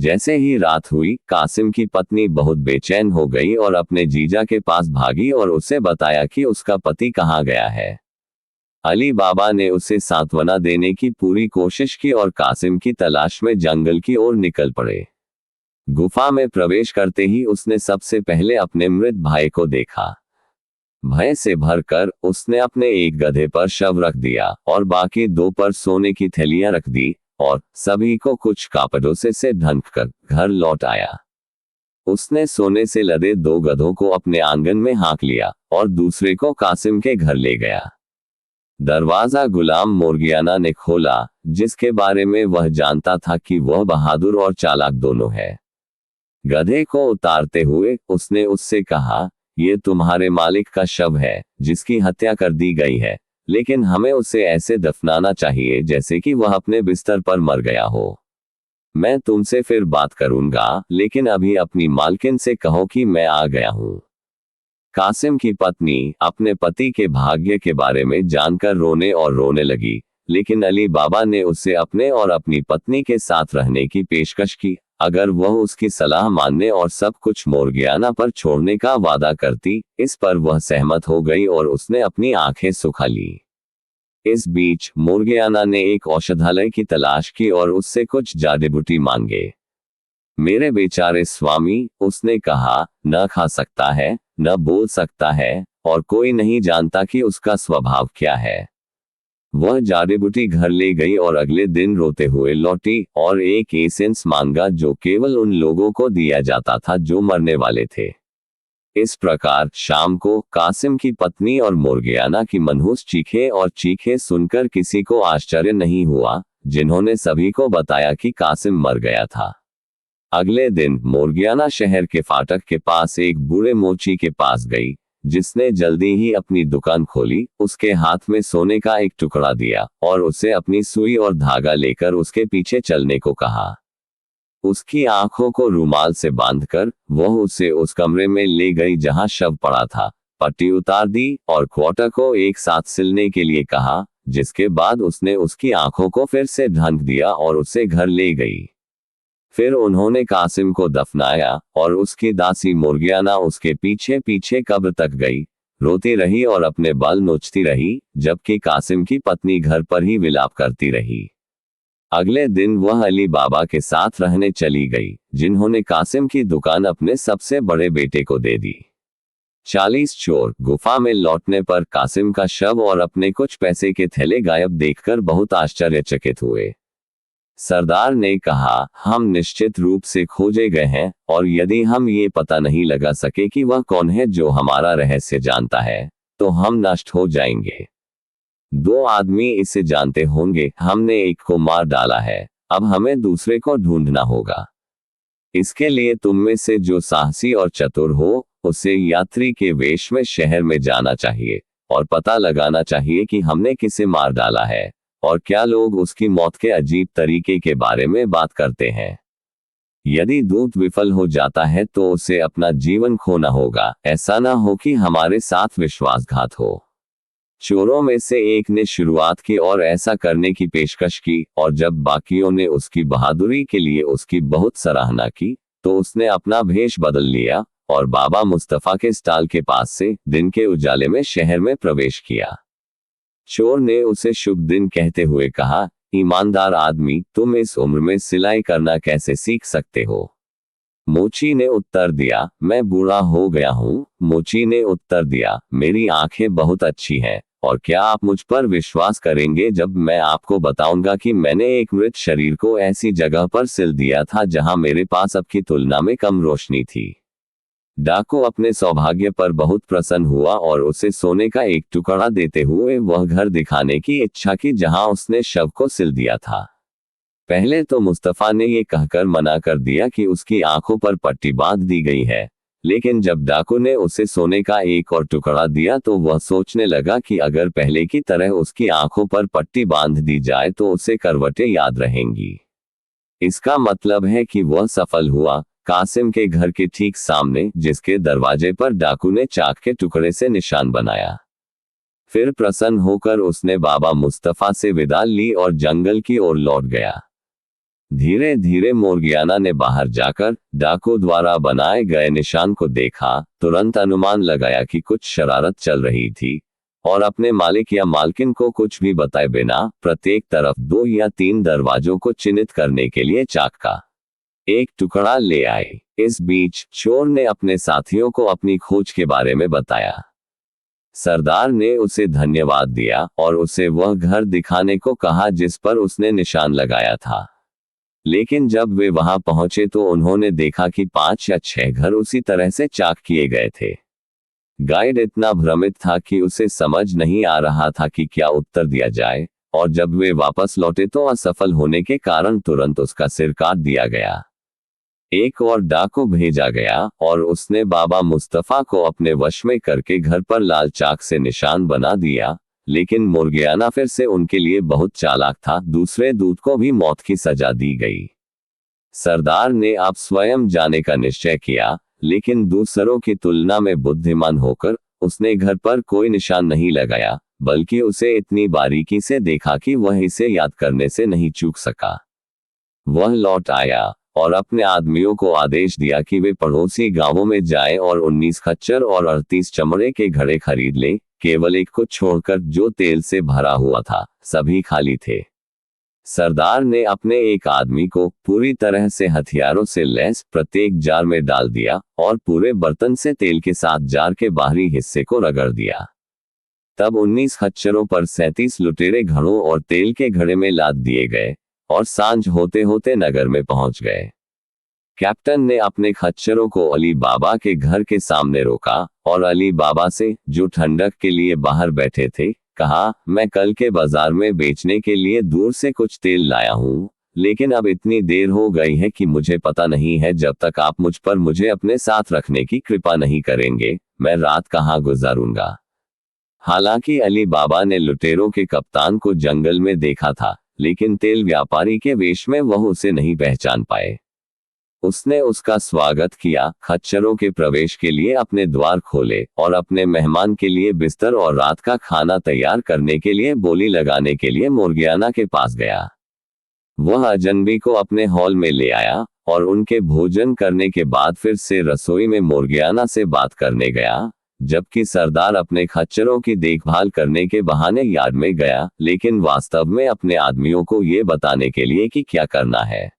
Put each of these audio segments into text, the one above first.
जैसे ही रात हुई, कासिम की पत्नी बहुत बेचैन हो गई और अपने जीजा के पास भागी और उसे बताया कि उसका पति कहाँ गया है। अली बाबा ने उसे सांत्वना देने की पूरी कोशिश की और कासिम की तलाश में जंगल की ओर निकल पड़े। गुफा में प्रवेश करते ही उसने सबसे पहले अपने मृत भाई को देखा। भय से भरकर उसने अपने एक गधे पर शव रख दिया और बाकी 2 पर सोने की थैलियां रख दी और सभी को कुछ कापड़ों से ढंक कर घर लौट आया। उसने सोने से लदे 2 गधों को अपने आंगन में हाँक लिया और दूसरे को कासिम के घर ले गया। दरवाजा गुलाम मोर्गियाना ने खोला, जिसके बारे में वह जानता था कि वह बहादुर और चालाक दोनों है। गधे को उतारते हुए उसने उससे कहा, ये तुम्हारे मालिक का शव है, जिसकी हत्या कर दी गई है, लेकिन हमें उसे ऐसे दफनाना चाहिए जैसे कि वह अपने बिस्तर पर मर गया हो। मैं तुमसे फिर बात करूंगा, लेकिन अभी अपनी मालकिन से कहो कि मैं आ गया हूं। कासिम की पत्नी अपने पति के भाग्य के बारे में जानकर रोने लगी, लेकिन अली बाबा ने उसे अपने और अपनी पत्नी के साथ रहने की पेशकश की, अगर वह उसकी सलाह मानने और सब कुछ मोर्गियाना पर छोड़ने का वादा करती। इस पर वह सहमत हो गई और उसने अपनी आंखें सुखा ली। इस बीच मोर्गियाना ने एक औषधालय की तलाश की और उससे कुछ जड़ी बूटी मांगे। मेरे बेचारे स्वामी, उसने कहा, न खा सकता है, न बोल सकता है, और कोई नहीं जानता कि उसका स्वभाव क्या है। वह जड़ी बूटी घर ले गई और अगले दिन रोते हुए लौटी और एक एसेंस मांगा जो केवल उन लोगों को दिया जाता था जो मरने वाले थे। इस प्रकार शाम को कासिम की पत्नी और मोर्गियाना की मनहूस चीखें सुनकर किसी को आश्चर्य नहीं हुआ, जिन्होंने सभी को बताया कि कासिम मर गया था। अगले दिन मोर्गियाना शहर के फाटक के पास एक बूढ़े मोची के पास गई, जिसने जल्दी ही अपनी दुकान खोली, उसके हाथ में सोने का एक टुकड़ा दिया और उसे अपनी सुई और धागा लेकर उसके पीछे चलने को कहा। उसकी आंखों को रुमाल से बांधकर वह उसे उस कमरे में ले गई जहां शव पड़ा था, पट्टी उतार दी और क्वार्टर को एक साथ सिलने के लिए कहा, जिसके बाद उसने उसकी आंखों को फिर से ढंक दिया और उसे घर ले गई। फिर उन्होंने कासिम को दफनाया और उसकी दासी मोर्गियाना उसके पीछे पीछे कब्र तक गई, रोती रही और अपने बाल नोचती रही, जबकि कासिम की पत्नी घर पर ही विलाप करती रही। अगले दिन वह अली बाबा के साथ रहने चली गई, जिन्होंने कासिम की दुकान अपने सबसे बड़े बेटे को दे दी। 40 चोर गुफा में लौटने पर कासिम का शव और अपने कुछ पैसे के थैले गायब देखकर बहुत आश्चर्यचकित हुए। सरदार ने कहा, हम निश्चित रूप से खोजे गए हैं, और यदि हम ये पता नहीं लगा सके कि वह कौन है जो हमारा रहस्य जानता है, तो हम नष्ट हो जाएंगे। 2 आदमी इसे जानते होंगे, हमने एक को मार डाला है, अब हमें दूसरे को ढूंढना होगा। इसके लिए तुम में से जो साहसी और चतुर हो, उसे यात्री के वेश में शहर में जाना चाहिए और पता लगाना चाहिए कि हमने किसे मार डाला है और क्या लोग उसकी मौत के अजीब तरीके के बारे में बात करते हैं। यदि दूत विफल हो जाता है तो उसे अपना जीवन खोना होगा, ऐसा ना हो कि हमारे साथ विश्वासघात हो। चोरों में से एक ने शुरुआत की और ऐसा करने की पेशकश की, और जब बाकियों ने उसकी बहादुरी के लिए उसकी बहुत सराहना की, तो उसने अपना भेष बदल लिया और बाबा मुस्तफा के स्टाल के पास से दिन के उजाले में शहर में प्रवेश किया। चोर ने उसे शुभ दिन कहते हुए कहा, ईमानदार आदमी, तुम इस उम्र में सिलाई करना कैसे सीख सकते हो? मोची ने उत्तर दिया, मैं बूढ़ा हो गया हूँ। मोची ने उत्तर दिया, मेरी आंखें बहुत अच्छी हैं, और क्या आप मुझ पर विश्वास करेंगे जब मैं आपको बताऊंगा कि मैंने एक मृत शरीर को ऐसी जगह पर सिल दिया था जहां मेरे पास अब की तुलना में कम रोशनी थी। डाकू अपने सौभाग्य पर बहुत प्रसन्न हुआ और उसे सोने का एक टुकड़ा देते हुए वह घर दिखाने की इच्छा की जहां उसने शव को सिल दिया था। पहले तो मुस्तफा ने ये कहकर मना कर दिया कि उसकी आंखों पर पट्टी बांध दी गई है, लेकिन जब डाकू ने उसे सोने का एक और टुकड़ा दिया तो वह सोचने लगा कि अगर पहले की तरह उसकी आंखों पर पट्टी बांध दी जाए तो उसे करवटें याद रहेंगी। इसका मतलब है कि वह सफल हुआ। कासिम के घर के ठीक सामने, जिसके दरवाजे पर डाकू ने चाक के टुकड़े से निशान बनाया। फिर प्रसन्न होकर उसने बाबा मुस्तफा से विदा ली और जंगल की ओर लौट गया। धीरे धीरे मोर्गियाना ने बाहर जाकर डाकू द्वारा बनाए गए निशान को देखा, तुरंत अनुमान लगाया कि कुछ शरारत चल रही थी, और अपने मालिक या मालकिन को कुछ भी बताए बिना प्रत्येक तरफ 2 या 3 दरवाजों को चिन्हित करने के लिए चाक का एक टुकड़ा ले आए। इस बीच चोर ने अपने साथियों को अपनी खोज के बारे में बताया। सरदार ने उसे धन्यवाद दिया और उसे वह घर दिखाने को कहा जिस पर उसने निशान लगाया था। लेकिन जब वे वहां पहुंचे तो उन्होंने देखा कि 5 या 6 घर उसी तरह से चाक किए गए थे। गाइड इतना भ्रमित था कि उसे समझ नहीं आ रहा था कि क्या उत्तर दिया जाए, और जब वे वापस लौटे तो असफल होने के कारण तुरंत उसका सिर काट दिया गया। एक और डाकू भेजा गया और उसने बाबा मुस्तफा को अपने वश में करके घर पर लाल चाक से निशान बना दिया, लेकिन मोर्गियाना फिर से उनके लिए बहुत चालाक था। दूसरे दूत को भी मौत की सजा दी गई। सरदार ने आप स्वयं जाने का निश्चय किया, लेकिन दूसरों की तुलना में बुद्धिमान होकर उसने घर पर कोई निशान नहीं लगाया, बल्कि उसे इतनी बारीकी से देखा कि वह इसे याद करने से नहीं चूक सका। वह लौट आया और अपने आदमियों को आदेश दिया कि वे पड़ोसी गांवों में जाएं और 19 खच्चर और 38 चमड़े के घड़े खरीद लें, केवल एक को छोड़कर जो तेल से भरा हुआ था, सभी खाली थे। सरदार ने अपने एक आदमी को पूरी तरह से हथियारों से लैस प्रत्येक जार में डाल दिया और पूरे बर्तन से तेल के साथ जार के बाहरी हिस्से को रगड़ दिया। तब 19 खच्चरों पर 37 लुटेरे घड़ों और तेल के घड़े में लाद दिए गए और सांझ होते होते नगर में पहुंच गए। कैप्टन ने अपने खच्चरों को अली बाबा के घर के सामने रोका और अली बाबा से, जो ठंडक के लिए बाहर बैठे थे, कहा, मैं कल के बाजार में बेचने के लिए दूर से कुछ तेल लाया हूं, लेकिन अब इतनी देर हो गई है कि मुझे पता नहीं है जब तक आप मुझ पर मुझे अपने साथ रखने की कृपा नहीं करेंगे, मैं रात कहाँ गुजारूंगा। हालांकि अली बाबा ने लुटेरों के कप्तान को जंगल में देखा था, लेकिन तेल व्यापारी के वेश में वह उसे नहीं पहचान पाए। उसने उसका स्वागत किया, खच्चरों के प्रवेश के लिए अपने द्वार खोले और अपने मेहमान के लिए बिस्तर और रात का खाना तैयार करने के लिए बोली लगाने के लिए मोर्गियाना के पास गया। वह अजनबी को अपने हॉल में ले आया और उनके भोजन करने के बाद फिर से रसोई में मोर्गियाना से बात करने गया, जबकि सरदार अपने खच्चरों की देखभाल करने के बहाने यार्ड में गया, लेकिन वास्तव में अपने आदमियों को ये बताने के लिए कि क्या करना है।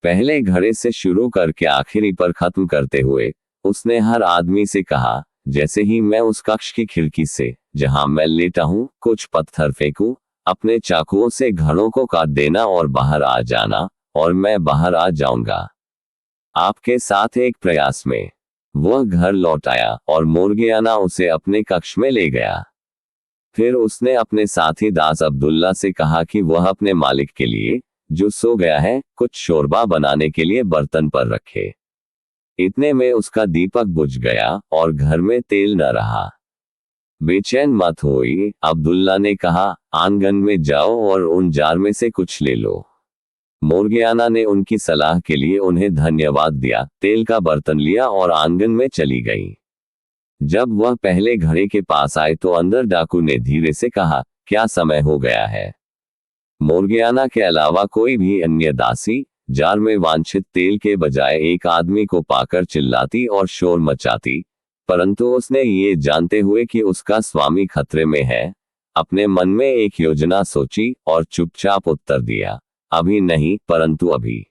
पहले घड़े से शुरू करके आखिरी पर खत्म करते हुए उसने हर आदमी से कहा, जैसे ही मैं उस कक्ष की खिड़की से, जहां मैं लेटा हूं, कुछ पत्थर फेंकूं, अपने चाकुओं से घड़ों को काट देना और बाहर आ जाना, और मैं बाहर आ जाऊंगा आपके साथ एक प्रयास में। वह घर लौट आया और मोर्गियाना उसे अपने कक्ष में ले गया। फिर उसने अपने साथी दास अब्दुल्ला से कहा कि वह अपने मालिक के लिए, जो सो गया है, कुछ शोरबा बनाने के लिए बर्तन पर रखे। इतने में उसका दीपक बुझ गया और घर में तेल न रहा। बेचैन मत होइए, अब्दुल्ला ने कहा, आंगन में जाओ और उन जार में से कुछ ले लो। मोर्गियाना ने उनकी सलाह के लिए उन्हें धन्यवाद दिया, तेल का बर्तन लिया और आंगन में चली गई। जब वह पहले घड़े के पास आए तो अंदर डाकू ने धीरे से कहा, क्या समय हो गया है। मोर्गियाना के अलावा कोई भी अन्य दासी जार में वांछित तेल के बजाय एक आदमी को पाकर चिल्लाती और शोर मचाती, परंतु उसने ये जानते हुए कि उसका स्वामी खतरे में है, अपने मन में एक योजना सोची और चुपचाप उत्तर दिया, अभी नहीं, परंतु अभी।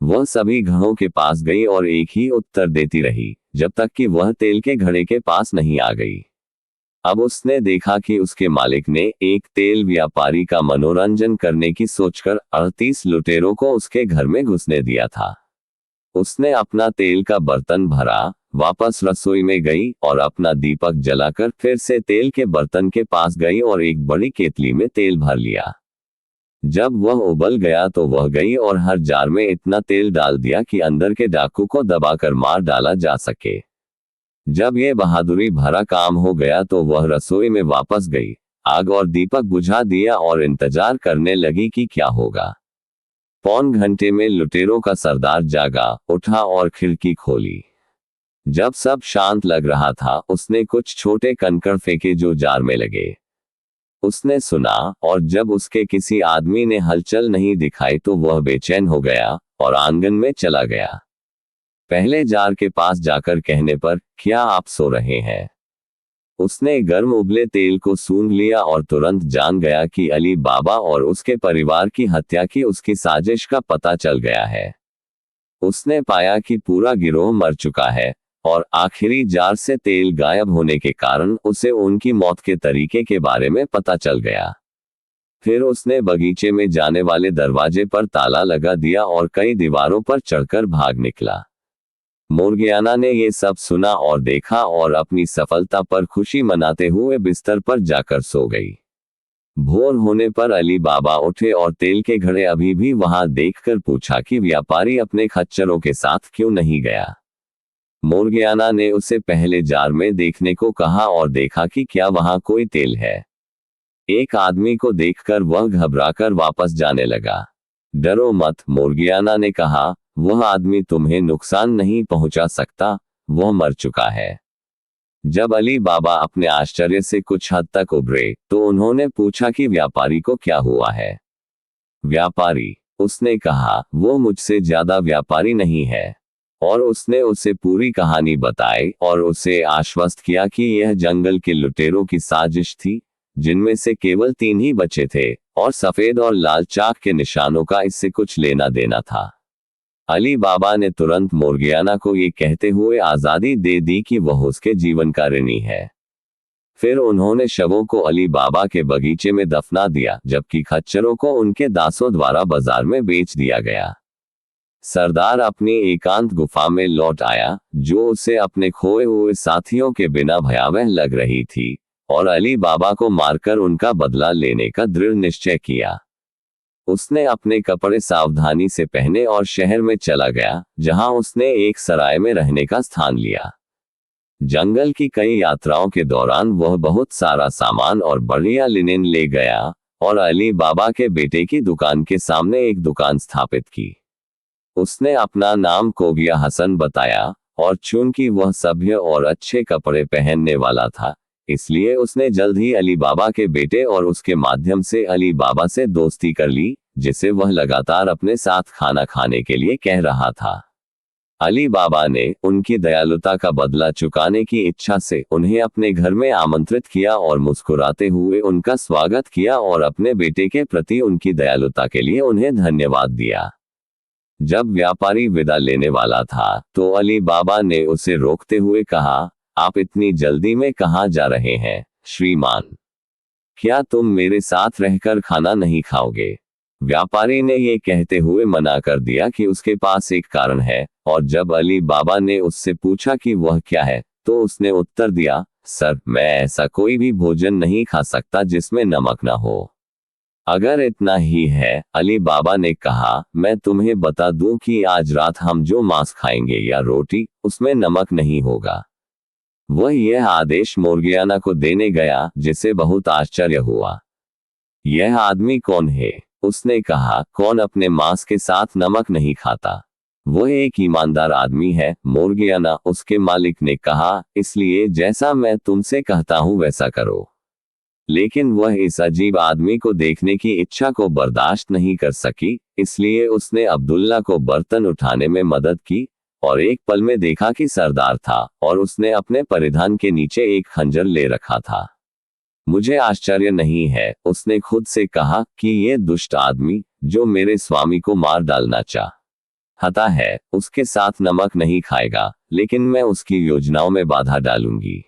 वह सभी घड़ों के पास गई और एक ही उत्तर देती रही, जब तक कि वह तेल के घड़े के पास नहीं आ गई। अब उसने देखा कि उसके मालिक ने एक तेल व्यापारी का मनोरंजन करने की सोचकर 38 लुटेरों को उसके घर में घुसने दिया था। उसने अपना तेल का बर्तन भरा, वापस रसोई में गई और अपना दीपक जलाकर फिर से तेल के बर्तन के पास गई और एक बड़ी केतली में तेल भर लिया। जब वह उबल गया तो वह गई और हर जार में इतना तेल डाल दिया कि अंदर के डाकू को दबाकर मार डाला जा सके। जब यह बहादुरी भरा काम हो गया तो वह रसोई में वापस गई, आग और दीपक बुझा दिया और इंतजार करने लगी कि क्या होगा। पौन घंटे में लुटेरों का सरदार जागा, उठा और खिड़की खोली। जब सब शांत लग रहा था, उसने कुछ छोटे कंकड़ फेंके जो जार में लगे। उसने सुना, और जब उसके किसी आदमी ने हलचल नहीं दिखाई तो वह बेचैन हो गया और आंगन में चला गया। पहले जार के पास जाकर कहने पर, क्या आप सो रहे हैं? उसने गर्म उबले तेल को सूंघ लिया और तुरंत जान गया कि अली बाबा और उसके परिवार की हत्या की उसकी साजिश का पता चल गया है। उसने पाया कि पूरा गिरोह मर चुका है, और आखिरी जार से तेल गायब होने के कारण उसे उनकी मौत के तरीके के बारे में पता चल गया। फिर उसने बगीचे में जाने वाले दरवाजे पर ताला लगा दिया और कई दीवारों पर चढ़कर भाग निकला। मोर्गियाना ने ये सब सुना और देखा और अपनी सफलता पर खुशी मनाते हुए बिस्तर पर जाकर सो गई। भोर होने पर अली बाबा उठे और तेल के घड़े अभी भी वहां देखकर पूछा कि व्यापारी अपने खच्चरों के साथ क्यों नहीं गया। मोर्गियाना ने उसे पहले जार में देखने को कहा और देखा कि क्या वहां कोई तेल है। एक आदमी को देखकर वह घबराकर वापस जाने लगा। डरो मत, मोर्गियाना ने कहा, वह आदमी तुम्हें नुकसान नहीं पहुंचा सकता, वह मर चुका है। जब अली बाबा अपने आश्चर्य से कुछ हद तक उभरे तो उन्होंने पूछा कि व्यापारी को क्या हुआ है। व्यापारी, उसने कहा, वो मुझसे ज्यादा व्यापारी नहीं है। और उसने उसे पूरी कहानी बताई और उसे आश्वस्त किया कि यह जंगल के लुटेरों की साजिश थी, जिनमें से केवल 3 ही बचे थे, और सफेद और लाल चाक के निशानों का इससे कुछ लेना देना था। अली बाबा ने तुरंत मोर्गियाना को ये कहते हुए आजादी दे दी कि वह उसके जीवन का ऋणी है। फिर उन्होंने शवों को अली बाबा के बगीचे में दफना दिया, जबकि खच्चरों को उनके दासों द्वारा बाजार में बेच दिया गया। सरदार अपनी एकांत गुफा में लौट आया, जो उसे अपने खोए हुए साथियों के बिना भयावह लग रही थी, और अली बाबा को मारकर उनका बदला लेने का दृढ़ निश्चय किया। उसने अपने कपड़े सावधानी से पहने और शहर में चला गया, जहां उसने एक सराय में रहने का स्थान लिया। जंगल की कई यात्राओं के दौरान वह बहुत सारा सामान और बढ़िया लिनेन ले गया और अली बाबा के बेटे की दुकान के सामने एक दुकान स्थापित की। उसने अपना नाम कोगिया हसन बताया, और चूंकि वह सभ्य और अच्छे कपड़े पहनने वाला था, इसलिए उसने जल्द ही अली बाबा के बेटे और उसके माध्यम से अली बाबा से दोस्ती कर ली, जिसे वह लगातार अपने साथ खाना खाने के लिए कह रहा था। अली बाबा ने उनकी दयालुता का बदला चुकाने की इच्छा से उन्हें अपने घर में आमंत्रित किया और मुस्कुराते हुए उनका स्वागत किया और अपने बेटे के प्रति उनकी दयालुता के लिए उन्हें धन्यवाद दिया। जब व्यापारी विदा लेने वाला था तो अली बाबा ने उसे रोकते हुए कहा, आप इतनी जल्दी में कहाँ जा रहे हैं श्रीमान? क्या तुम मेरे साथ रहकर खाना नहीं खाओगे? व्यापारी ने ये कहते हुए मना कर दिया कि उसके पास एक कारण है, और जब अली बाबा ने उससे पूछा कि वह क्या है, तो उसने उत्तर दिया, सर, मैं ऐसा कोई भी भोजन नहीं खा सकता जिसमें नमक ना हो। अगर इतना ही है, अली बाबा ने कहा, मैं तुम्हें बता दूं कि आज रात हम जो मांस खाएंगे या रोटी, उसमें नमक नहीं होगा। वह यह आदेश मोर्गियाना को देने गया, जिसे बहुत आश्चर्य हुआ। यह आदमी कौन है? उसने कहा, कौन अपने मांस के साथ नमक नहीं खाता? वह एक ईमानदार आदमी है, मोर्गियाना, उसके मालिक ने कहा, इसलिए जैसा मैं तुमसे कहता हूं वैसा करो। लेकिन वह इस अजीब आदमी को देखने की इच्छा को बर्दाश्त नहीं कर सकी, इसलिए उसने अब्दुल्ला को बर्तन उठाने में मदद की, और एक पल में देखा कि सरदार था, और उसने अपने परिधान के नीचे एक खंजर ले रखा था। मुझे आश्चर्य नहीं है, उसने खुद से कहा, कि ये दुष्ट आदमी, जो मेरे स्वामी को मार डालना चाहता है, उसके साथ नमक नहीं खाएगा, लेकिन मैं उसकी योजनाओं में बाधा डालूंगी।